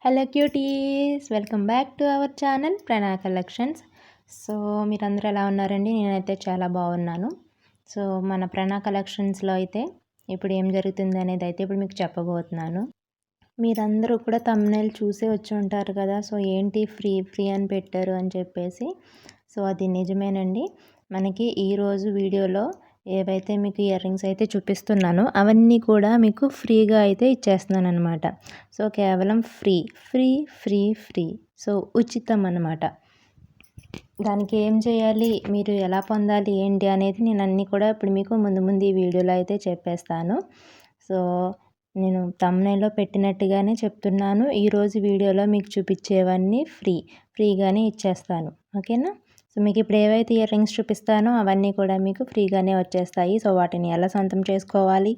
Hello cuties, welcome back to our channel Prana collections. So మీరందరూ ఎలా ఉన్నారండి? నేనైతే చాలా బాగున్నాను. సో మన ప్రణా కలెక్షన్స్లో అయితే ఇప్పుడు ఏం జరుగుతుంది అనేది అయితే ఇప్పుడు మీకు చెప్పబోతున్నాను. మీరందరూ కూడా థంబ్నెయిల్ చూసే వచ్చి ఉంటారు కదా. సో ఏంటి ఫ్రీ ఫ్రీ అని పెట్టారు అని చెప్పేసి. సో అది నిజమేనండి. మనకి ఈరోజు వీడియోలో ఏవైతే మీకు ఇయర్ రింగ్స్ అయితే చూపిస్తున్నానో అవన్నీ కూడా మీకు ఫ్రీగా అయితే ఇచ్చేస్తున్నాను అనమాట. సో కేవలం free free free free so ఉచితం అన్నమాట. దానికి ఏం చేయాలి, మీరు ఎలా పొందాలి ఏంటి అనేది నేను అన్నీ కూడా ఇప్పుడు మీకు ముందు ఈ వీడియోలో అయితే చెప్పేస్తాను. సో నేను థంబ్నెయిల్లో పెట్టినట్టుగానే చెప్తున్నాను. ఈరోజు వీడియోలో మీకు చూపించేవన్నీ ఫ్రీగానే ఇచ్చేస్తాను. ఓకేనా? సో మీకు ఇప్పుడు ఏవైతే ఇయర్ రింగ్స్ చూపిస్తానో అవన్నీ కూడా మీకు ఫ్రీగానే వచ్చేస్తాయి. సో వాటిని ఎలా సొంతం చేసుకోవాలి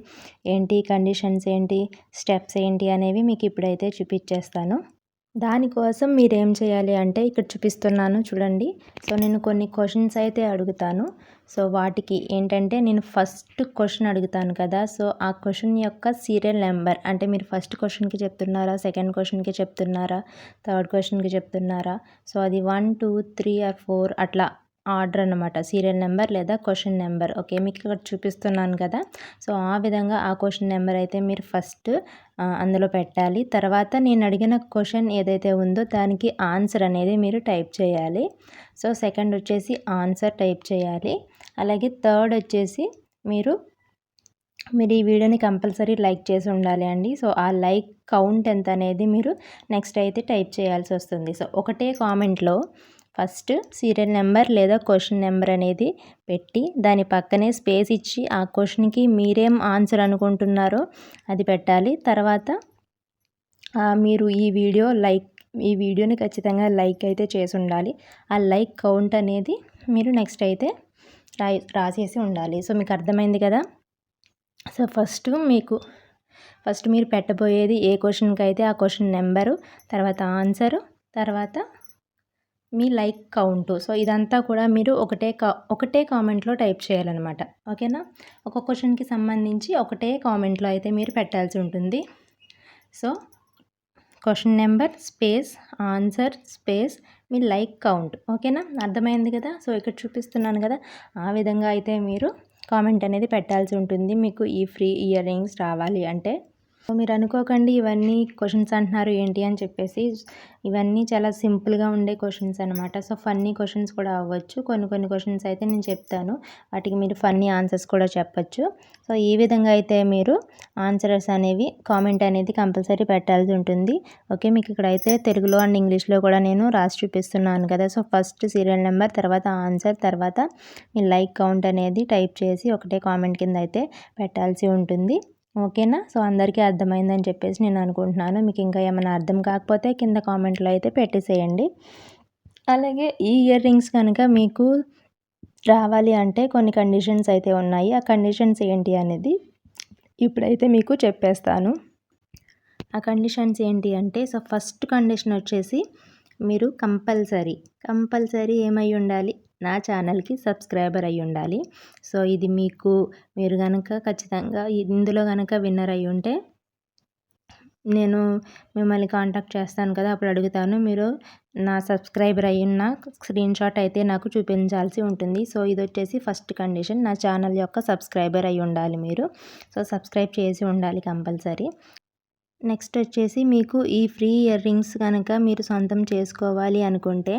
ఏంటి, కండిషన్స్ ఏంటి, స్టెప్స్ ఏంటి అనేవి మీకు ఇప్పుడైతే చూపించేస్తాను. దానికోసం మీరేం చేయాలి అంటే ఇక్కడ చూపిస్తున్నాను చూడండి. సో నేను కొన్ని క్వశ్చన్స్ అయితే అడుగుతాను. సో వాటికి ఏంటంటే నేను ఫస్ట్ క్వశ్చన్ అడుగుతాను కదా. సో ఆ క్వశ్చన్ యొక్క సీరియల్ నెంబర్ అంటే మీరు ఫస్ట్ క్వశ్చన్కి చెప్తున్నారా, సెకండ్ క్వశ్చన్కి చెప్తున్నారా, థర్డ్ క్వశ్చన్కి చెప్తున్నారా, సో అది 1 2 3 or 4 అట్లా ఆర్డర్ అన్నమాట. సీరియల్ నెంబర్ లేదా క్వశ్చన్ నెంబర్. ఓకే, మీకు ఇక్కడ చూపిస్తున్నాను కదా. సో ఆ విధంగా ఆ క్వశ్చన్ నెంబర్ అయితే మీరు ఫస్ట్ అందులో పెట్టాలి. తర్వాత నేను అడిగిన క్వశ్చన్ ఏదైతే ఉందో దానికి ఆన్సర్ అనేది మీరు టైప్ చేయాలి. సో సెకండ్ వచ్చేసి ఆన్సర్ టైప్ చేయాలి. అలాగే థర్డ్ వచ్చేసి మీరు ఈ వీడియోని కంపల్సరీ లైక్ చేసి ఉండాలి అండి. సో ఆ లైక్ కౌంట్ ఎంత అనేది మీరు నెక్స్ట్ అయితే టైప్ చేయాల్సి వస్తుంది. సో ఒకటే కామెంట్లో ఫస్ట్ సీరియల్ నెంబర్ లేదా క్వశ్చన్ నెంబర్ అనేది పెట్టి దాని పక్కనే స్పేస్ ఇచ్చి ఆ క్వశ్చన్కి మీరేం ఆన్సర్ అనుకుంటున్నారో అది పెట్టాలి. తర్వాత మీరు ఈ వీడియోని ఖచ్చితంగా లైక్ అయితే చేసి ఉండాలి. ఆ లైక్ కౌంట్ అనేది మీరు నెక్స్ట్ అయితే రాసేసి ఉండాలి. సో మీకు అర్థమైంది కదా. సో ఫస్ట్ మీరు పెట్టబోయేది ఏ క్వశ్చన్కి అయితే ఆ క్వశ్చన్ నెంబరు, తర్వాత ఆన్సరు, తర్వాత మీ లైక్ కౌంటు. సో ఇదంతా కూడా మీరు ఒకటే కామెంట్లో టైప్ చేయాలన్నమాట. ఓకేనా? ఒక క్వశ్చన్కి సంబంధించి ఒకటే కామెంట్లో అయితే మీరు పెట్టాల్సి ఉంటుంది. So question number space answer space మీ లైక్ కౌంట్. ఓకేనా? అర్థమైంది కదా. సో ఇక్కడ చూపిస్తున్నాను కదా, ఆ విధంగా అయితే మీరు కామెంట్ అనేది పెట్టాల్సి ఉంటుంది మీకు ఈ ఫ్రీ ఇయర్ రింగ్స్ రావాలి అంటే. సో మీరు అనుకోకండి ఇవన్నీ క్వశ్చన్స్ అంటున్నారు ఏంటి అని చెప్పేసి. ఇవన్నీ చాలా సింపుల్గా ఉండే క్వశ్చన్స్ అనమాట. సో ఫన్నీ క్వశ్చన్స్ కూడా అవ్వచ్చు. కొన్ని క్వశ్చన్స్ అయితే నేను చెప్తాను, వాటికి మీరు ఫన్నీ ఆన్సర్స్ కూడా చెప్పచ్చు. సో ఈ విధంగా అయితే మీరు ఆన్సర్స్ అనేవి కామెంట్ అనేది కంపల్సరీ పెట్టాల్సి ఉంటుంది. ఓకే, మీకు ఇక్కడైతే తెలుగులో అండ్ ఇంగ్లీష్లో కూడా నేను రాసి చూపిస్తున్నాను కదా. సో ఫస్ట్ సీరియల్ నెంబర్, తర్వాత ఆన్సర్, తర్వాత మీ లైక్ కౌంట్ అనేది టైప్ చేసి ఒకటే కామెంట్ కింద అయితే పెట్టాల్సి ఉంటుంది. ఓకేనా? సో అందరికీ అర్థమైందని చెప్పేసి నేను అనుకుంటున్నాను. మీకు ఇంకా ఏమైనా అర్థం కాకపోతే కింద కామెంట్లో అయితే పెట్టేసేయండి. అలాగే ఈ ఇయర్ రింగ్స్ కనుక మీకు రావాలి అంటే కొన్ని కండిషన్స్ అయితే ఉన్నాయి. ఆ కండిషన్స్ ఏంటి అనేది ఇప్పుడైతే మీకు చెప్పేస్తాను. ఆ కండిషన్స్ ఏంటి అంటే, సో ఫస్ట్ కండిషన్ వచ్చేసి మీరు కంపల్సరీ ఏమై ఉండాలి, నా ఛానల్కి సబ్స్క్రైబర్ అయి ఉండాలి. సో ఇది మీరు కనుక ఖచ్చితంగా ఇందులో కనుక విన్నర్ అయి ఉంటే నేను మిమ్మల్ని కాంటాక్ట్ చేస్తాను కదా, అప్పుడు అడుగుతాను. మీరు నా సబ్స్క్రైబర్ అయ్యున్న స్క్రీన్ షాట్ అయితే నాకు చూపించాల్సి ఉంటుంది. సో ఇది వచ్చేసి ఫస్ట్ కండిషన్, నా ఛానల్ యొక్క సబ్స్క్రైబర్ అయి ఉండాలి మీరు. సో సబ్స్క్రైబ్ చేసి ఉండాలి కంపల్సరీ. నెక్స్ట్ వచ్చేసి మీకు ఈ ఫ్రీ ఇయర్ రింగ్స్ కనుక మీరు సొంతం చేసుకోవాలి అనుకుంటే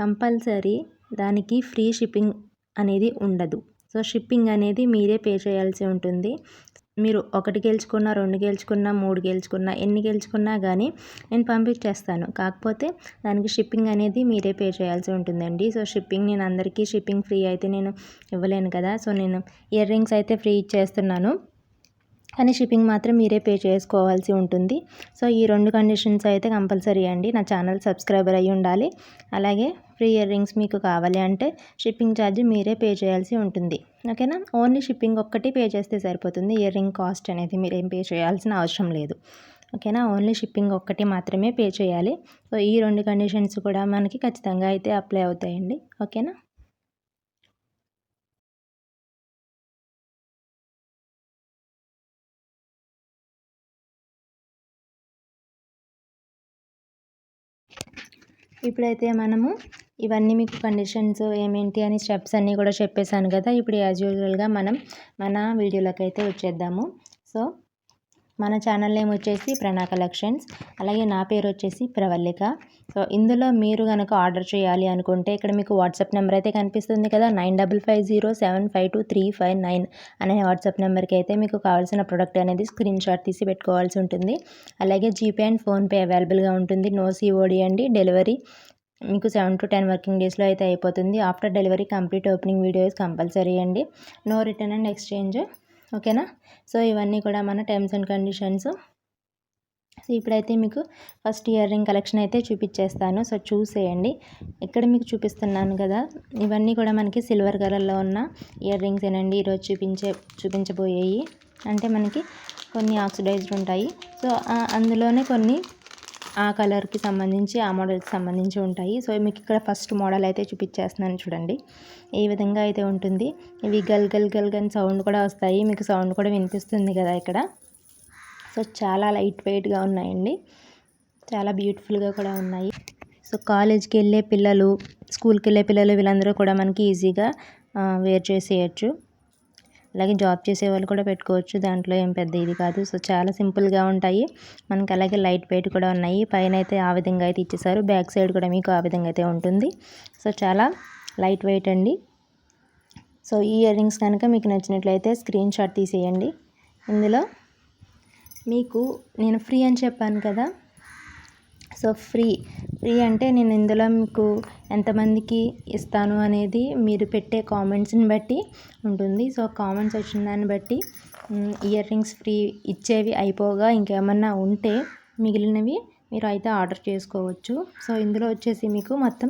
కంపల్సరీ దానికి ఫ్రీ షిప్పింగ్ అనేది ఉండదు. సో షిప్పింగ్ అనేది మీరే పే చేయాల్సి ఉంటుంది. మీరు 1 గెలుచుకున్నా, 2 గెలుచుకున్నా, 3 గెలుచుకున్నా, ఎన్ని గెలుచుకున్నా కానీ నేను పంపించేస్తాను. కాకపోతే దానికి షిప్పింగ్ అనేది మీరే పే చేయాల్సి ఉంటుందండి. సో నేను అందరికీ షిప్పింగ్ ఫ్రీ అయితే నేను ఇవ్వలేను కదా. సో నేను ఇయర్ రింగ్స్ అయితే ఫ్రీ ఇచ్చేస్తున్నాను, కానీ షిప్పింగ్ మాత్రం మీరే పే చేసుకోవాల్సి ఉంటుంది. సో ఈ 2 కండిషన్స్ అయితే కంపల్సరీ అండి. నా ఛానల్ సబ్స్క్రైబర్ అయ్యి ఉండాలి. అలాగే ఫ్రీ ఇయర్ రింగ్స్ మీకు కావాలి అంటే షిప్పింగ్ ఛార్జ్ మీరే పే చేయాల్సి ఉంటుంది. ఓకేనా? ఓన్లీ షిప్పింగ్ ఒక్కటి పే చేస్తే సరిపోతుంది. ఇయర్ రింగ్ కాస్ట్ అనేది మీరేం పే చేయాల్సిన అవసరం లేదు. ఓకేనా? ఓన్లీ షిప్పింగ్ ఒక్కటి మాత్రమే పే చేయాలి. సో ఈ 2 కండిషన్స్ కూడా మనకి ఖచ్చితంగా అయితే అప్లై అవుతాయండి. ఓకేనా? ఇప్పుడైతే మనము ఇవన్నీ మీకు కండిషన్స్ ఏమేంటి అని స్టెప్స్ అన్నీ కూడా చెప్పేశాను కదా. ఇప్పుడు యాజ్ యూజువల్గా మనం మన వీడియోలోకి అయితే వచ్చేద్దాము. సో మన ఛానల్ నేమ్ వచ్చేసి ప్రణా కలెక్షన్స్, అలాగే నా పేరు వచ్చేసి ప్రవల్లిక. సో ఇందులో మీరు కనుక ఆర్డర్ చేయాలి అనుకుంటే ఇక్కడ మీకు వాట్సాప్ నెంబర్ అయితే కనిపిస్తుంది కదా, 9550752359 అనే వాట్సాప్ నెంబర్కి అయితే మీకు కావాల్సిన ప్రోడక్ట్ అనేది స్క్రీన్ షాట్ తీసి పెట్టుకోవాల్సి ఉంటుంది. అలాగే జీపే అండ్ ఫోన్పే అవైలబుల్గా ఉంటుంది. నో సిఓడి అండి. డెలివరీ మీకు 7 to 10 వర్కింగ్ డేస్లో అయితే అయిపోతుంది. After delivery complete opening videos compulsory అండి. No return and exchange. ఓకేనా. సో ఇవన్నీ కూడా మన టర్మ్స్ అండ్ కండిషన్స్. సో ఇప్పుడైతే మీకు ఫస్ట్ ఇయర్ రింగ్ కలెక్షన్ అయితే చూపించేస్తాను. సో చూసేయండి. ఇక్కడ మీకు చూపిస్తున్నాను కదా, ఇవన్నీ కూడా మనకి సిల్వర్ కలర్లో ఉన్న ఇయర్ రింగ్స్ ఏనండి ఈరోజు చూపించబోయేవి. అంటే మనకి కొన్ని ఆక్సిడైజ్డ్ ఉంటాయి. సో అందులోనే కొన్ని ఆ కలర్కి సంబంధించి ఆ మోడల్కి సంబంధించి ఉంటాయి. సో మీకు ఇక్కడ ఫస్ట్ మోడల్ అయితే చూపించేస్తున్నాను చూడండి. ఈ విధంగా అయితే ఉంటుంది. ఇవి గల్ గల్ గల్ గన్ సౌండ్ కూడా వస్తాయి. మీకు సౌండ్ కూడా వినిపిస్తుంది కదా ఇక్కడ. సో చాలా లైట్ వెయిట్గా ఉన్నాయండి, చాలా బ్యూటిఫుల్గా కూడా ఉన్నాయి. సో కాలేజ్కి వెళ్ళే పిల్లలు, స్కూల్కి వెళ్ళే పిల్లలు వీళ్ళందరూ కూడా మనకి ఈజీగా వేర్ చేసేయచ్చు. అలాగే జాబ్ చేసే వాళ్ళు కూడా పెట్టుకోవచ్చు, దాంట్లో ఏం పెద్ద ఇది కాదు. సో చాలా సింపుల్గా ఉంటాయి మనకి. అలాగే లైట్ వెయిట్ కూడా ఉన్నాయి. పైన అయితే ఆ విధంగా అయితే ఇచ్చేసారు, బ్యాక్ సైడ్ కూడా మీకు ఆ విధంగా అయితే ఉంటుంది. సో చాలా లైట్ వెయిట్ అండి. సో ఈ ఇయర్ రింగ్స్ కనుక మీకు నచ్చినట్లయితే స్క్రీన్ షాట్ తీసేయండి. ఇందులో మీకు నేను ఫ్రీ అని చెప్పాను కదా. సో ఫ్రీ అంటే నేను ఇందులో మీకు ఎంతమందికి ఇస్తాను అనేది మీరు పెట్టే కామెంట్స్ని బట్టి ఉంటుంది. సో కామెంట్స్ వచ్చిన దాన్ని బట్టి ఇయర్ రింగ్స్ ఫ్రీ ఇచ్చేవి అయిపోగా ఇంకేమన్నా ఉంటే మిగిలినవి మీరు అయితే ఆర్డర్ చేసుకోవచ్చు. సో ఇందులో వచ్చేసి మీకు మొత్తం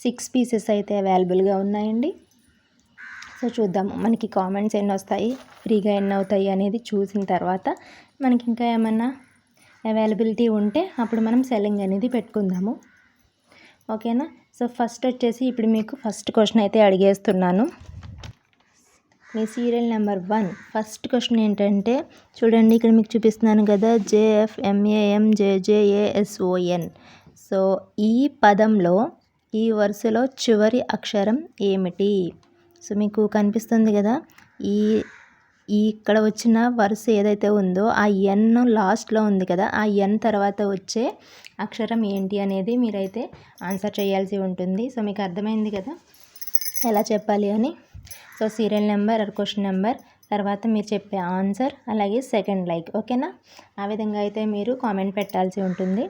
6 పీసెస్ అయితే అవైలబుల్గా ఉన్నాయండి. సో చూద్దాము మనకి కామెంట్స్ ఎన్ని వస్తాయి, ఫ్రీగా ఎన్ని అవుతాయి అనేది చూసిన తర్వాత మనకి ఇంకా ఏమన్నా అవైలబిలిటీ ఉంటే అప్పుడు మనం సెల్లింగ్ అనేది పెట్టుకుందాము. ఓకేనా. సో ఫస్ట్ వచ్చేసి ఇప్పుడు మీకు ఫస్ట్ క్వశ్చన్ అయితే అడిగేస్తున్నాను. మీ సీరియల్ నెంబర్ 1 ఫస్ట్ క్వశ్చన్ ఏంటంటే చూడండి, ఇక్కడ మీకు చూపిస్తున్నాను కదా, JFMAMJJASON. సో ఈ పదంలో ఈ వరుసలో చివరి అక్షరం ఏమిటి? సో మీకు కనిపిస్తుంది కదా, ఇక్కడ వచ్చిన వరుస ఏదైతే ఉందో ఆ ఎన్ లాస్ట్లో ఉంది కదా, ఆ ఎన్ తర్వాత వచ్చే అక్షరం ఏంటి అనేది మీరైతే ఆన్సర్ చేయాల్సి ఉంటుంది. సో మీకు అర్థమైంది కదా ఎలా చెప్పాలి అని. So serial number or question number తర్వాత మీరు చెప్పే ఆన్సర్, అలాగే సెకండ్ లైక్. ఓకేనా. ఆ విధంగా అయితే మీరు కామెంట్ పెట్టాల్సి ఉంటుంది.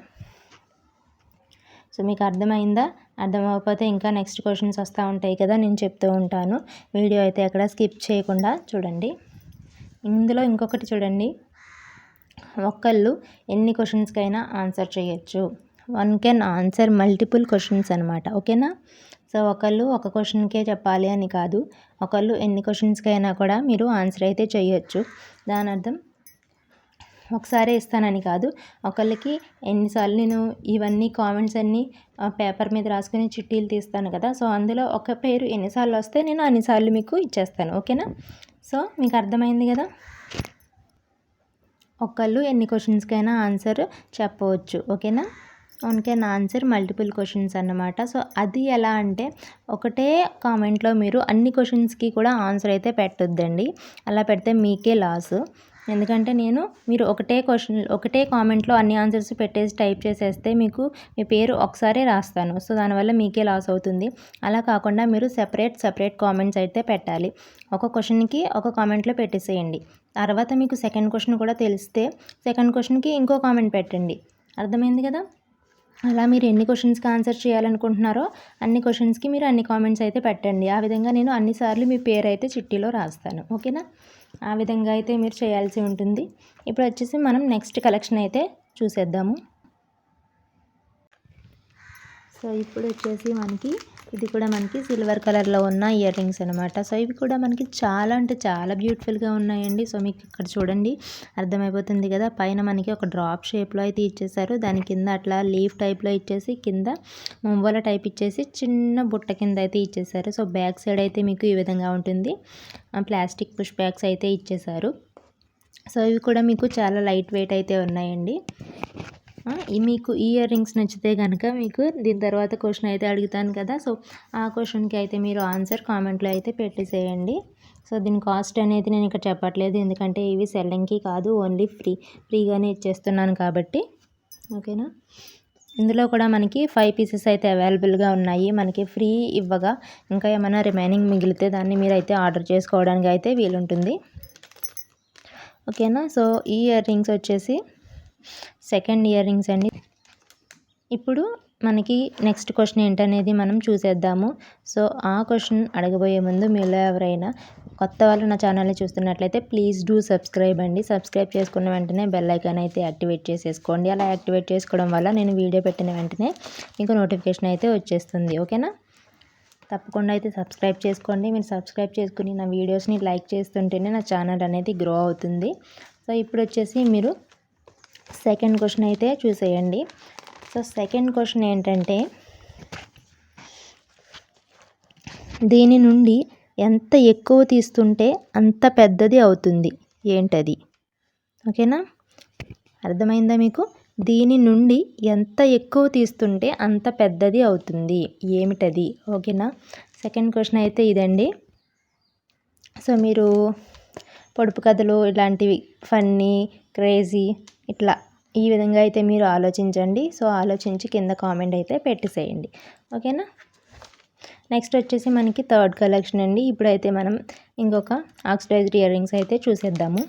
సో మీకు అర్థమైందా? అర్థం అవ్వకపోతే ఇంకా నెక్స్ట్ క్వశ్చన్స్ వస్తూ ఉంటాయి కదా, నేను చెప్తూ ఉంటాను. వీడియో అయితే ఎక్కడ స్కిప్ చేయకుండా చూడండి. ఇందులో ఇంకొకటి చూడండి, ఒకళ్ళు ఎన్ని క్వశ్చన్స్కైనా ఆన్సర్ చేయొచ్చు. 1 కెన్ ఆన్సర్ మల్టిపుల్ క్వశ్చన్స్ అనమాట. ఓకేనా. సో ఒకళ్ళు ఒక క్వశ్చన్కే చెప్పాలి అని కాదు, ఒకళ్ళు ఎన్ని క్వశ్చన్స్కైనా కూడా మీరు ఆన్సర్ అయితే చేయొచ్చు. దాని అర్థం ఒకసారి ఇస్తానని కాదు, ఒకళ్ళకి ఎన్నిసార్లు నేను ఇవన్నీ కామెంట్స్ అన్నీ పేపర్ మీద రాసుకుని చిట్టీలు తీస్తాను కదా, సో అందులో ఒక పేరు ఎన్నిసార్లు వస్తే నేను అన్నిసార్లు మీకు ఇచ్చేస్తాను. ఓకేనా. సో మీకు అర్థమైంది కదా, ఒకళ్ళు ఎన్ని క్వశ్చన్స్కైనా ఆన్సర్ చెప్పవచ్చు. ఓకేనా. 1 కెన్ ఆన్సర్ మల్టిపుల్ క్వశ్చన్స్ అన్నమాట. సో అది ఎలా అంటే ఒకటే కామెంట్లో మీరు అన్ని క్వశ్చన్స్కి కూడా ఆన్సర్ అయితే పెట్టొద్దండి. అలా పెడితే మీకే లాస్. ఎందుకంటే మీరు ఒకటే కామెంట్లో అన్ని ఆన్సర్స్ పెట్టేసి టైప్ చేసేస్తే మీకు మీ పేరు ఒకసారి రాస్తాను. సో దానివల్ల మీకే లాస్ అవుతుంది. అలా కాకుండా మీరు సెపరేట్ కామెంట్స్ అయితే పెట్టాలి. ఒక క్వశ్చన్కి ఒక కామెంట్లో పెట్టేసేయండి. తర్వాత మీకు సెకండ్ క్వశ్చన్ కూడా తెలిస్తే సెకండ్ క్వశ్చన్కి ఇంకో కామెంట్ పెట్టండి. అర్థమైంది కదా. అలా మీరు ఎన్ని క్వశ్చన్స్కి ఆన్సర్ చేయాలనుకుంటున్నారో అన్ని క్వశ్చన్స్కి మీరు అన్ని కామెంట్స్ అయితే పెట్టండి. ఆ విధంగా నేను అన్నిసార్లు మీ పేరు అయితే చిట్టీలో రాస్తాను. ఓకేనా. ఆ విధంగా అయితే మీరు చేయాల్సి ఉంటుంది. ఇప్పుడు వచ్చేసి మనం నెక్స్ట్ కలెక్షన్ అయితే చూసేద్దాము. సో ఇప్పుడు వచ్చేసి ఇది కూడా మనకి సిల్వర్ కలర్లో ఉన్న ఇయర్ రింగ్స్ అనమాట. సో ఇవి కూడా మనకి చాలా అంటే చాలా బ్యూటిఫుల్గా ఉన్నాయండి. సో మీకు ఇక్కడ చూడండి అర్థమైపోతుంది కదా, పైన మనకి ఒక డ్రాప్ షేప్లో అయితే ఇచ్చేసారు, దాని కింద అట్లా లీఫ్ టైప్లో ఇచ్చేసి కింద ముంబోల టైప్ ఇచ్చేసి చిన్న బుట్ట కింద అయితే ఇచ్చేసారు. సో బ్యాక్ సైడ్ అయితే మీకు ఈ విధంగా ఉంటుంది, ప్లాస్టిక్ పుష్ బ్యాగ్స్ అయితే ఇచ్చేసారు. సో ఇవి కూడా మీకు చాలా లైట్ వెయిట్ అయితే ఉన్నాయండి. మీకు ఈ ఇయర్ రింగ్స్ నచ్చితే కనుక మీకు దీని తర్వాత క్వశ్చన్ అయితే అడుగుతాను కదా, సో ఆ క్వశ్చన్కి అయితే మీరు ఆన్సర్ కామెంట్లో అయితే పెట్టేసేయండి. సో దీని కాస్ట్ అనేది నేను ఇక్కడ చెప్పట్లేదు, ఎందుకంటే ఇవి సెల్లింగ్కి కాదు, ఓన్లీ ఫ్రీగానే ఇచ్చేస్తున్నాను కాబట్టి. ఓకేనా, ఇందులో కూడా మనకి 5 పీసెస్ అయితే అవైలబుల్గా ఉన్నాయి. మనకి ఫ్రీ ఇవ్వగా ఇంకా ఏమైనా రిమైనింగ్ మిగిలితే దాన్ని మీరు అయితే ఆర్డర్ చేసుకోవడానికి అయితే వీలుంటుంది. ఓకేనా, సో ఈ ఇయర్ రింగ్స్ వచ్చేసి సెకండ్ ఇయర్ రింగ్స్ అండి. ఇప్పుడు మనకి నెక్స్ట్ క్వశ్చన్ ఏంటనేది మనం చూసేద్దాము. సో ఆ క్వశ్చన్ అడగబోయే ముందు మీలో ఎవరైనా కొత్త వాళ్ళు నా ఛానల్ని చూస్తున్నట్లయితే ప్లీజ్ డూ సబ్స్క్రైబ్ అండి. సబ్స్క్రైబ్ చేసుకున్న వెంటనే బెల్ ఐకాన్ అయితే యాక్టివేట్ చేసేసుకోండి. అలా యాక్టివేట్ చేసుకోవడం వల్ల నేను వీడియో పెట్టిన వెంటనే మీకు నోటిఫికేషన్ అయితే వచ్చేస్తుంది. ఓకేనా, తప్పకుండా అయితే సబ్స్క్రైబ్ చేసుకోండి. మీరు సబ్స్క్రైబ్ చేసుకుని నా వీడియోస్ని లైక్ చేస్తుంటేనే నా ఛానల్ అనేది గ్రో అవుతుంది. సో ఇప్పుడు వచ్చేసి మీరు సెకండ్ క్వశ్చన్ అయితే చూసేయండి. సో సెకండ్ క్వశ్చన్ ఏంటంటే, దీని నుండి ఎంత ఎక్కువ తీస్తుంటే అంత పెద్దది అవుతుంది, ఏంటది? ఓకేనా, అర్థమైందా మీకు? దీని నుండి ఎంత ఎక్కువ తీస్తుంటే అంత పెద్దది అవుతుంది, ఏమిటది? ఓకేనా, సెకండ్ క్వశ్చన్ అయితే ఇదండి. సో మీరు పొడుపు కథలు ఇలాంటివి ఫన్నీ క్రేజీ ఇట్లా ఈ విధంగా అయితే మీరు ఆలోచించండి. సో ఆలోచించి కింద కామెంట్ అయితే పెట్టేసేయండి. ఓకేనా, నెక్స్ట్ వచ్చేసి మనకి థర్డ్ కలెక్షన్ అండి. ఇప్పుడైతే మనం ఇంకొక ఆక్సిడైజ్డ్ ఇయర్ రింగ్స్ అయితే చూసేద్దాము.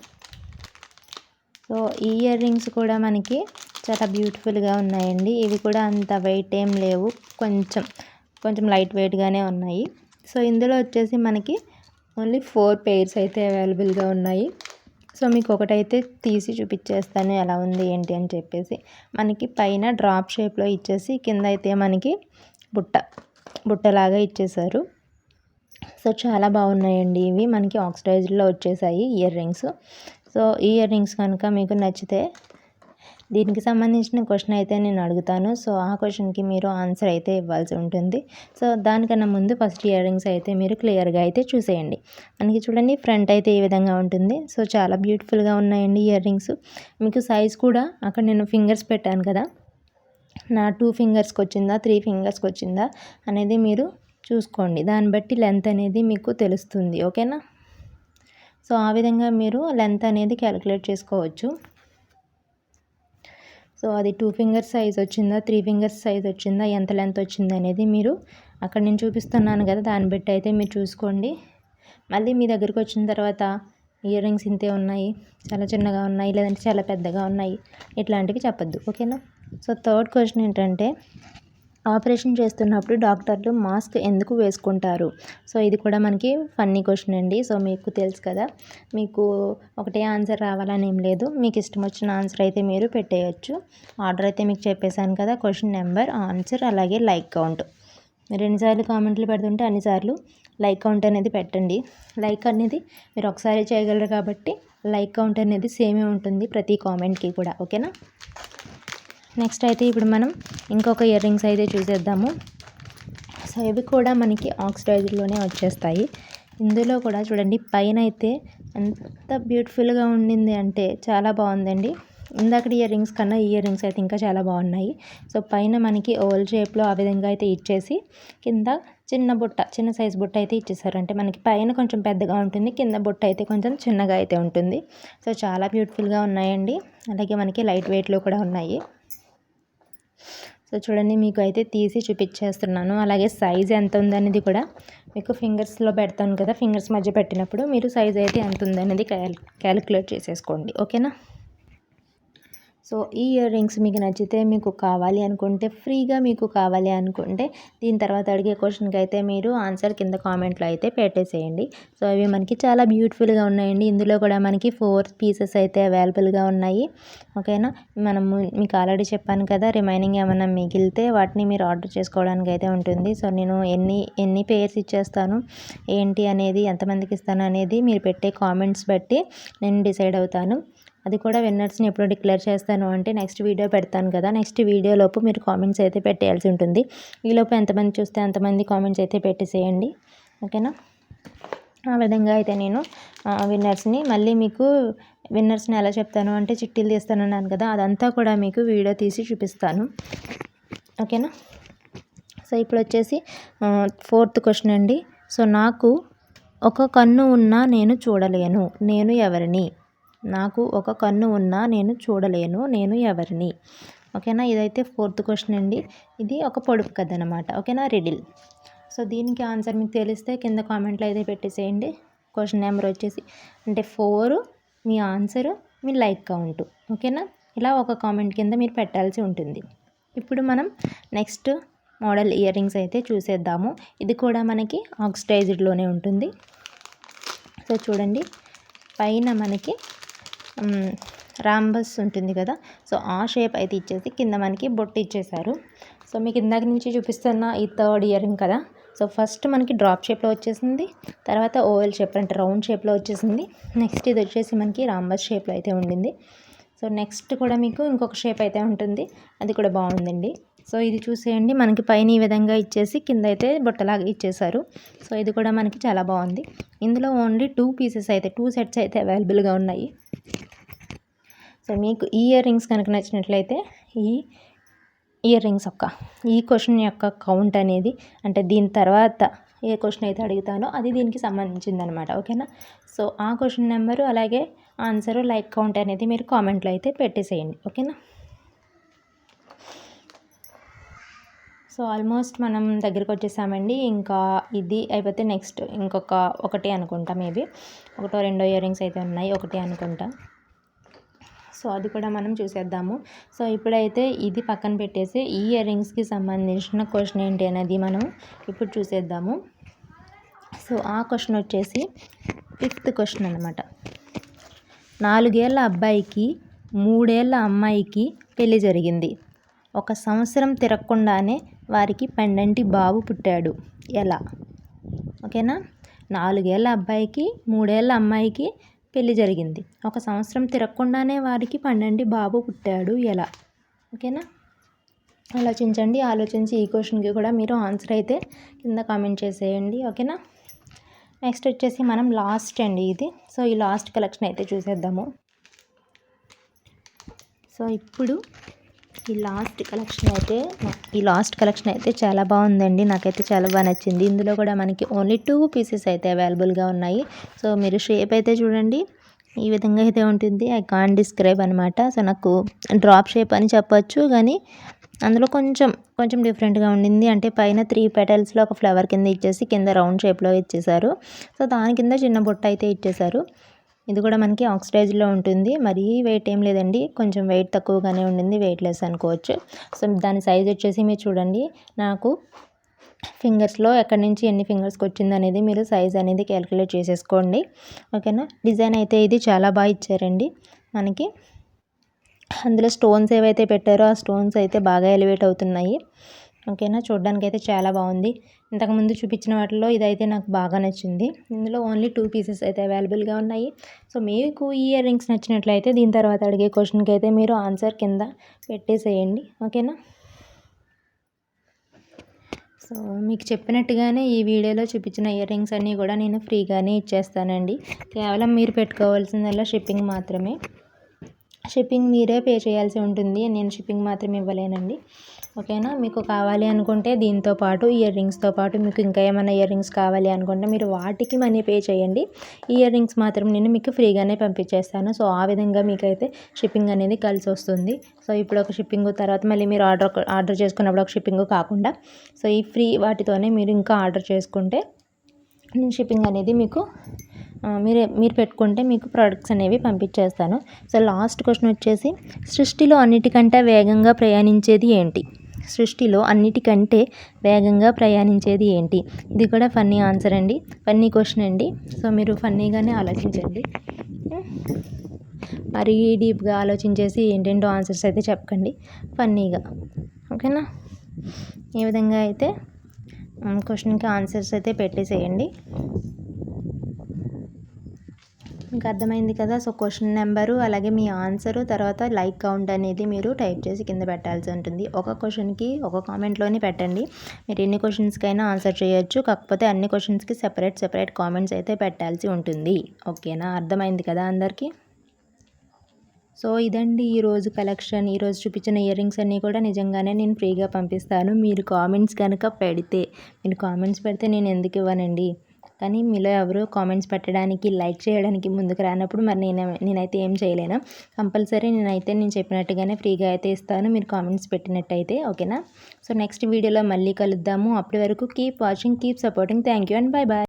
సో ఈ ఇయర్ రింగ్స్ కూడా మనకి చాలా బ్యూటిఫుల్గా ఉన్నాయండి. ఇవి కూడా అంత వెయిట్ ఏం లేవు, కొంచెం లైట్ వెయిట్గానే ఉన్నాయి. సో ఇందులో వచ్చేసి మనకి ఓన్లీ 4 పెయిర్స్ అయితే అవైలబుల్గా ఉన్నాయి. సో మీకు ఒకటైతే తీసి చూపించేస్తాను ఎలా ఉంది ఏంటి అని చెప్పేసి. మనకి పైన డ్రాప్ షేప్లో ఇచ్చేసి కింద అయితే మనకి బుట్టలాగా ఇచ్చేసారు. సో చాలా బాగున్నాయండి ఇవి, మనకి ఆక్సిడైజ్డ్లో వచ్చేసాయి ఇయర్ రింగ్స్. సో ఈ ఇయర్ రింగ్స్ కనుక మీకు నచ్చితే దీనికి సంబంధించిన క్వశ్చన్ అయితే నేను అడుగుతాను. సో ఆ క్వశ్చన్కి మీరు ఆన్సర్ అయితే ఇవ్వాల్సి ఉంటుంది. సో దానికన్నా ముందు ఫస్ట్ ఇయర్ రింగ్స్ అయితే మీరు క్లియర్గా అయితే చూసేయండి. మనకి చూడండి ఫ్రంట్ అయితే ఈ విధంగా ఉంటుంది. సో చాలా బ్యూటిఫుల్గా ఉన్నాయండి ఇయర్ రింగ్స్. మీకు సైజ్ కూడా అక్కడ నేను ఫింగర్స్ పెట్టాను కదా, నా 2 ఫింగర్స్కి వచ్చిందా 3 ఫింగర్స్కి వచ్చిందా అనేది మీరు చూసుకోండి. దాన్ని బట్టి లెంత్ అనేది మీకు తెలుస్తుంది. ఓకేనా, సో ఆ విధంగా మీరు లెంత్ అనేది క్యాలిక్యులేట్ చేసుకోవచ్చు. సో అది 2 ఫింగర్స్ సైజ్ వచ్చిందా 3 ఫింగర్స్ సైజ్ వచ్చిందా ఎంత లెంత్ వచ్చింది అనేది మీరు అక్కడ నేను చూపిస్తున్నాను కదా, దాన్ని బట్టి అయితే మీరు చూసుకోండి. మళ్ళీ మీ దగ్గరికి వచ్చిన తర్వాత ఇయర్ రింగ్స్ ఇంతే ఉన్నాయి, చాలా చిన్నగా ఉన్నాయి, లేదంటే చాలా పెద్దగా ఉన్నాయి, ఇట్లాంటివి చెప్పొద్దు. ఓకేనా, సో థర్డ్ క్వశ్చన్ ఏంటంటే, ఆపరేషన్ చేస్తున్నప్పుడు డాక్టర్లు మాస్క్ ఎందుకు వేసుకుంటారు? సో ఇది కూడా మనకి ఫన్నీ క్వశ్చన్ అండి. సో మీకు తెలుసు కదా, మీకు ఒకటే ఆన్సర్ రావాలని ఏం లేదు, మీకు ఇష్టం వచ్చిన ఆన్సర్ అయితే మీరు పెట్టేయచ్చు. ఆర్డర్ అయితే మీకు చెప్పేశాను కదా, క్వశ్చన్ నెంబర్, ఆన్సర్, అలాగే లైక్ కౌంట్. మీరు ఎన్నిసార్లు కామెంట్లు పెడుతుంటే అన్నిసార్లు లైక్ కౌంట్ అనేది పెట్టండి. లైక్ అనేది మీరు ఒకసారి చేయగలరు కాబట్టి లైక్ కౌంట్ అనేది సేమే ఉంటుంది ప్రతి కామెంట్కి కూడా. ఓకేనా, నెక్స్ట్ అయితే ఇప్పుడు మనం ఇంకొక ఇయర్ రింగ్స్ అయితే చూసేద్దాము. సో ఇవి కూడా మనకి ఆక్సిడైజ్డ్లోనే వచ్చేస్తాయి. ఇందులో కూడా చూడండి పైన అయితే ఎంత బ్యూటిఫుల్గా ఉండింది అంటే చాలా బాగుందండి. ఇందాకటి ఇయర్ రింగ్స్ కన్నా ఈ ఇయర్ రింగ్స్ అయితే ఇంకా చాలా బాగున్నాయి. సో పైన మనకి ఓవల్ షేప్లో ఆ విధంగా అయితే ఇచ్చేసి కింద చిన్న సైజ్ బుట్ట అయితే ఇచ్చేసారు. అంటే మనకి పైన కొంచెం పెద్దగా ఉంటుంది, కింద బుట్ట అయితే కొంచెం చిన్నగా అయితే ఉంటుంది. సో చాలా బ్యూటిఫుల్గా ఉన్నాయండి. అలాగే మనకి లైట్ వెయిట్లో కూడా ఉన్నాయి. సో చూడండి మీకు అయితే తీసి చూపించేస్తున్నాను. అలాగే సైజ్ ఎంత ఉందనేది కూడా మీకు ఫింగర్స్లో పెడతాను కదా, ఫింగర్స్ మధ్య పెట్టినప్పుడు మీరు సైజ్ అయితే ఎంత ఉందనేది క్యాలిక్యులేట్ చేసేసుకోండి. ఓకేనా, సో ఈ ఇయర్ రింగ్స్ మీకు నచ్చితే, మీకు కావాలి అనుకుంటే, ఫ్రీగా మీకు కావాలి అనుకుంటే దీని తర్వాత అడిగే క్వశ్చన్కి అయితే మీరు ఆన్సర్ కింద కామెంట్లో అయితే పెట్టేసేయండి. సో అవి మనకి చాలా బ్యూటిఫుల్గా ఉన్నాయండి. ఇందులో కూడా మనకి 4 పీసెస్ అయితే అవైలబుల్గా ఉన్నాయి. ఓకేనా, మీకు ఆల్రెడీ చెప్పాను కదా, రిమైనింగ్ ఏమైనా మిగిలితే వాటిని మీరు ఆర్డర్ చేసుకోవడానికి అయితే ఉంటుంది. సో నేను ఎన్ని పేర్స్ ఇచ్చేస్తాను ఏంటి అనేది, ఎంతమందికి ఇస్తాను అనేది మీరు పెట్టే కామెంట్స్ బట్టి నేను డిసైడ్ అవుతాను. అది కూడా విన్నర్స్ని ఎప్పుడు డిక్లేర్ చేస్తాను అంటే నెక్స్ట్ వీడియో పెడతాను కదా, నెక్స్ట్ వీడియోలోపు మీరు కామెంట్స్ అయితే పెట్టేయాల్సి ఉంటుంది. ఈలోపు ఎంతమంది చూస్తే అంతమంది కామెంట్స్ అయితే పెట్టేసేయండి. ఓకేనా, ఆ విధంగా అయితే నేను విన్నర్స్ని మళ్ళీ మీకు విన్నర్స్ని ఎలా చెప్తాను అంటే చిట్టీలు తీస్తానన్నాను కదా, అదంతా కూడా మీకు వీడియో తీసి చూపిస్తాను. ఓకేనా. సో ఇప్పుడు వచ్చేసి 4th క్వశ్చన్ అండి. సో నాకు ఒక కన్ను ఉన్నా నేను చూడలేను, నేను ఎవరిని? నాకు ఒక కన్ను ఉన్నా నేను చూడలేను, నేను ఎవరిని? ఓకేనా. ఇదైతే 4th క్వశ్చన్ అండి. ఇది ఒక పొడుపు కథ అనమాట. ఓకేనా, రిడిల్. సో దీనికి ఆన్సర్ మీకు తెలిస్తే కింద కామెంట్లో అయితే పెట్టేసేయండి. క్వశ్చన్ నెంబర్ వచ్చేసి అంటే 4 మీ ఆన్సరు మీ లైక్ కౌంట్. ఓకేనా. ఇలా ఒక కామెంట్ కింద మీరు పెట్టాల్సి ఉంటుంది. ఇప్పుడు మనం నెక్స్ట్ మోడల్ ఇయర్ రింగ్స్ అయితే చూసేద్దాము. ఇది కూడా మనకి ఆక్సిడైజ్డ్లోనే ఉంటుంది. సో చూడండి, పైన మనకి రాంబస్ ఉంటుంది కదా, సో ఆ షేప్ అయితే ఇచ్చేసి కింద మనకి బొట్టు ఇచ్చేసారు. సో మీకు ఇందాక నుంచి చూపిస్తున్న ఈ 3rd ఇయర్ రింగ్ కదా, సో ఫస్ట్ మనకి డ్రాప్ షేప్లో వచ్చేసింది, తర్వాత ఓవెల్ షేప్ అంటే రౌండ్ షేప్లో వచ్చేసింది. నెక్స్ట్ ఇది వచ్చేసి మనకి రాంబస్ షేప్లో అయితే ఉండింది. సో నెక్స్ట్ కూడా మీకు ఇంకొక షేప్ అయితే ఉంటుంది, అది కూడా బాగుందండి. సో ఇది చూసేయండి, మనకి పైన ఈ విధంగా ఇచ్చేసి కింద అయితే బొట్టలాగా ఇచ్చేసారు. సో ఇది కూడా మనకి చాలా బాగుంది. ఇందులో ఓన్లీ 2 పీసెస్ అయితే 2 సెట్స్ అయితే అవైలబుల్గా ఉన్నాయి. సో మీకు ఈ ఇయర్ రింగ్స్ కనుక నచ్చినట్లయితే ఈ ఇయర్ రింగ్స్ ఈ క్వశ్చన్ యొక్క కౌంట్ అనేది అంటే దీని తర్వాత ఏ క్వశ్చన్ అయితే అడుగుతానో అది దీనికి సంబంధించిందనమాట. ఓకేనా. సో ఆ క్వశ్చన్ నెంబరు అలాగే ఆన్సరు లైక్ కౌంట్ అనేది మీరు కామెంట్లో అయితే పెట్టేసేయండి. ఓకేనా. సో ఆల్మోస్ట్ మనం దగ్గరికి వచ్చేసామండి. ఇంకా ఇది అయిపోతే నెక్స్ట్ ఒకటి అనుకుంటా, మేబీ ఒకటో రెండో ఇయర్ రింగ్స్ అయితే ఉన్నాయి, ఒకటి అనుకుంటా. సో అది కూడా మనం చూసేద్దాము. సో ఇప్పుడైతే ఇది పక్కన పెట్టేసి ఈ ఇయర్ రింగ్స్కి సంబంధించిన క్వశ్చన్ ఏంటి అనేది మనం ఇప్పుడు చూసేద్దాము. సో ఆ క్వశ్చన్ వచ్చేసి 5th క్వశ్చన్ అనమాట. 4 ఏళ్ల అబ్బాయికి 3 ఏళ్ల అమ్మాయికి పెళ్లి జరిగింది. 1 సంవత్సరం తిరగకుండానే వారికి పెండంటి బాబు పుట్టాడు, ఎలా? ఓకేనా. 4 ఏళ్ల అబ్బాయికి 3 ఏళ్ల అమ్మాయికి పెళ్లి జరిగింది. 1 సంవత్సరం తిరగకుండానే వారికి పండంటి బాబు పుట్టాడు, ఎలా? ఓకేనా. ఆలోచించండి. ఆలోచించి ఈ క్వశ్చన్కి కూడా మీరు ఆన్సర్ అయితే కింద కామెంట్ చేసేయండి. ఓకేనా. నెక్స్ట్ వచ్చేసి మనం లాస్ట్ అండి ఇది. సో ఈ లాస్ట్ కలెక్షన్ అయితే చూసేద్దాము. సో ఇప్పుడు ఈ లాస్ట్ కలెక్షన్ అయితే చాలా బాగుందండి, నాకైతే చాలా బాగా నచ్చింది. ఇందులో కూడా మనకి ఓన్లీ 2 పీసెస్ అయితే అవైలబుల్గా ఉన్నాయి. సో మీరు షేప్ అయితే చూడండి, ఈ విధంగా అయితే ఉంటుంది. ఐ కాంట్ డిస్క్రైబ్ అనమాట. సో నాకు డ్రాప్ షేప్ అని చెప్పొచ్చు, కానీ అందులో కొంచెం డిఫరెంట్గా ఉండింది. అంటే పైన 3 పెటల్స్లో ఒక ఫ్లవర్ కింద ఇచ్చేసి కింద రౌండ్ షేప్లో ఇచ్చేసారు. సో దాని కింద చిన్న బొట్ట అయితే ఇచ్చేసారు. ఇది కూడా మనకి ఆక్సిడైజ్లో ఉంటుంది. మరీ వెయిట్ ఏం లేదండి, కొంచెం వెయిట్ తక్కువగానే ఉండింది, వెయిట్ లెస్ అనుకోవచ్చు. సో దాని సైజ్ వచ్చేసి మీరు చూడండి, నాకు ఫింగర్స్లో ఎక్కడి నుంచి ఎన్ని ఫింగర్స్కి వచ్చింది అనేది మీరు సైజ్ అనేది క్యాలిక్యులేట్ చేసేసుకోండి. ఓకేనా. డిజైన్ అయితే ఇది చాలా బాగా ఇచ్చారండి మనకి. అందులో స్టోన్స్ ఏవైతే పెట్టారో ఆ స్టోన్స్ అయితే బాగా ఎలివేట్ అవుతున్నాయి. ఓకేనా. చూడడానికి అయితే చాలా బాగుంది. ఇంతకుముందు చూపించిన వాటిలో ఇదైతే నాకు బాగా నచ్చింది. ఇందులో ఓన్లీ 2 పీసెస్ అయితే అవైలబుల్గా ఉన్నాయి. సో మీకు ఈ ఇయర్ రింగ్స్ నచ్చినట్లయితే దీని తర్వాత అడిగే క్వశ్చన్కి అయితే మీరు ఆన్సర్ కింద పెట్టేసేయండి. ఓకేనా. సో మీకు చెప్పినట్టుగానే ఈ వీడియోలో చూపించిన ఇయర్ రింగ్స్ అన్నీ కూడా నేను ఫ్రీగానే ఇచ్చేస్తానండి. కేవలం మీరు పెట్టుకోవాల్సిందల్లా షిప్పింగ్ మాత్రమే. షిప్పింగ్ మీరే పే చేయాల్సి ఉంటుంది, నేను షిప్పింగ్ మాత్రం ఇవ్వలేనండి. ఓకేనా. మీకు కావాలి అనుకుంటే దీంతో పాటు ఇయర్ రింగ్స్తో పాటు మీకు ఇంకా ఏమైనా ఇయర్ రింగ్స్ కావాలి అనుకుంటే మీరు వాటికి మనీ పే చేయండి. ఇయర్ రింగ్స్ మాత్రం నేను మీకు ఫ్రీగానే పంపించేస్తాను. సో ఆ విధంగా మీకైతే షిప్పింగ్ అనేది కలిసి వస్తుంది. సో ఇప్పుడు ఒక షిప్పింగ్, తర్వాత మళ్ళీ మీరు ఆర్డర్ చేసుకున్నప్పుడు ఒక షిప్పింగ్ కాకుండా సో ఈ ఫ్రీ వాటితోనే మీరు ఇంకా ఆర్డర్ చేసుకుంటే నేను షిప్పింగ్ అనేది మీకు మీరు పెట్టుకుంటే మీకు ప్రోడక్ట్స్ అనేవి పంపించేస్తాను. సో లాస్ట్ క్వశ్చన్ వచ్చేసి సృష్టిలో అన్నిటికంటే వేగంగా ప్రయాణించేది ఏంటి? సృష్టిలో అన్నిటికంటే వేగంగా ప్రయాణించేది ఏంటి? ఇది కూడా ఫన్నీ ఆన్సర్ అండి, ఫన్నీ క్వశ్చన్ అండి. సో మీరు ఫన్నీగానే ఆలోచించండి, మరీ డీప్గా ఆలోచించేసి ఏంటేంటో ఆన్సర్స్ అయితే చెప్పకండి, ఫన్నీగా. ఓకేనా. ఈ విధంగా అయితే క్వశ్చన్కి ఆన్సర్స్ అయితే పెట్టేసేయండి. మీకు అర్థమైంది కదా. సో క్వశ్చన్ నెంబరు అలాగే మీ ఆన్సరు తర్వాత లైక్ కౌంట్ అనేది మీరు టైప్ చేసి కింద పెట్టాల్సి ఉంటుంది. ఒక క్వశ్చన్కి ఒక కామెంట్లోనే పెట్టండి. మీరు ఎన్ని క్వశ్చన్స్కైనా ఆన్సర్ చేయొచ్చు, కాకపోతే అన్ని క్వశ్చన్స్కి సెపరేట్ కామెంట్స్ అయితే పెట్టాల్సి ఉంటుంది. ఓకేనా, అర్థమైంది కదా అందరికీ. సో ఇదండి ఈరోజు కలెక్షన్. ఈరోజు చూపించిన ఇయర్ రింగ్స్ అన్నీ కూడా నిజంగానే నేను ఫ్రీగా పంపిస్తాను. మీరు కామెంట్స్ కనుక పెడితే నేను ఎందుకు ఇవ్వనండి. కానీ మీలో ఎవరు కామెంట్స్ పెట్టడానికి లైక్ చేయడానికి ముందుకు రానప్పుడు మరి నేనైతే ఏం చేయలేను. కంపల్సరీ నేను చెప్పినట్టుగానే ఫ్రీగా అయితే ఇస్తాను మీరు కామెంట్స్ పెట్టినట్టయితే. ఓకేనా. సో నెక్స్ట్ వీడియోలో మళ్ళీ కలుద్దాము. అప్పటి వరకు keep watching, keep supporting. Thank you and bye bye.